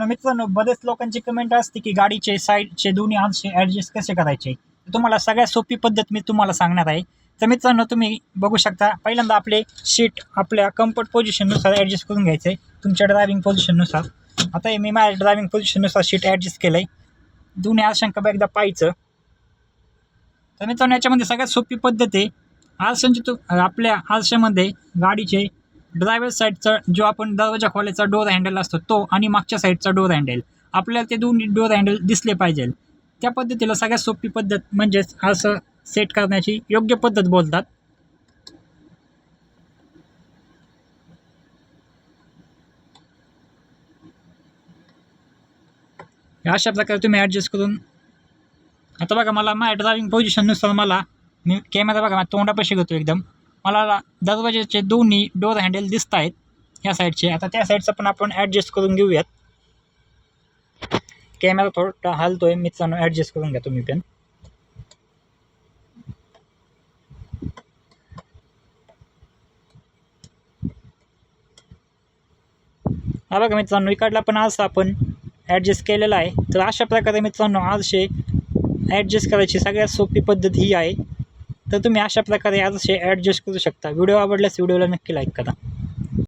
मित्रांनो, बरेच लोकांची कमेंट असते की गाडीचे साईडचे दोन्ही आरसे ॲडजस्ट कसे करायचे. तुम्हाला सगळ्यात सोपी पद्धत मी तुम्हाला सांगणार आहे. तर मित्रांनो, तुम्ही बघू शकता, पहिल्यांदा आपले सीट आपल्या कम्फर्ट पोझिशननुसार ॲडजस्ट करून घ्यायचं आहे, तुमच्या ड्रायव्हिंग पोझिशननुसार. आता मी माझ्या ड्रायव्हिंग पोझिशननुसार सीट ॲडजस्ट केलं आहे. दोन्ही आरशांकडे एकदा पाहायचं. तर मित्रांनो, याच्यामध्ये सगळ्यात सोपी पद्धत आहे. आरशांची आपल्या आरशामध्ये गाडीचे ड्रायव्हर साईडचा जो आपण दरवाजा खोलायचा डोर हँडल असतो तो, आणि मागच्या साईडचा डोर हँडल, आपल्याला ते दोन्ही डोर हँडल दिसले पाहिजे. त्या पद्धतीला सगळ्यात सोपी पद्धत म्हणजेच असं सेट करण्याची योग्य पद्धत बोलतात. अशा प्रकारे तुम्ही ॲडजस्ट करून, आता बघा, मला माझ्या ड्रायव्हिंग पोझिशननुसार मी कॅमेरा बघा माझ्या तोंडापाशी घेतो एकदम, मला दरवाजाचे दोन्ही डोर हँडल दिसत आहेत ह्या साईडचे. आता त्या साईडचं पण आपण ॲडजस्ट करून घेऊयात. कॅमेरा थोडा हलतोय मित्रांनो, ॲडजस्ट करून घ्या तुम्ही पण. हा बघा मित्रांनो, इकडला पण आरसा आपण ॲडजस्ट केलेला आहे. तर अशा प्रकारे मित्रांनो, आरसे ॲडजस्ट करायची सगळ्यात सोपी पद्धत ही आहे. तर तुम्ही अशा प्रकारे आरसे ॲडजस्ट करू शकता. व्हिडिओ आवडल्यास व्हिडिओला नक्की लाईक करा.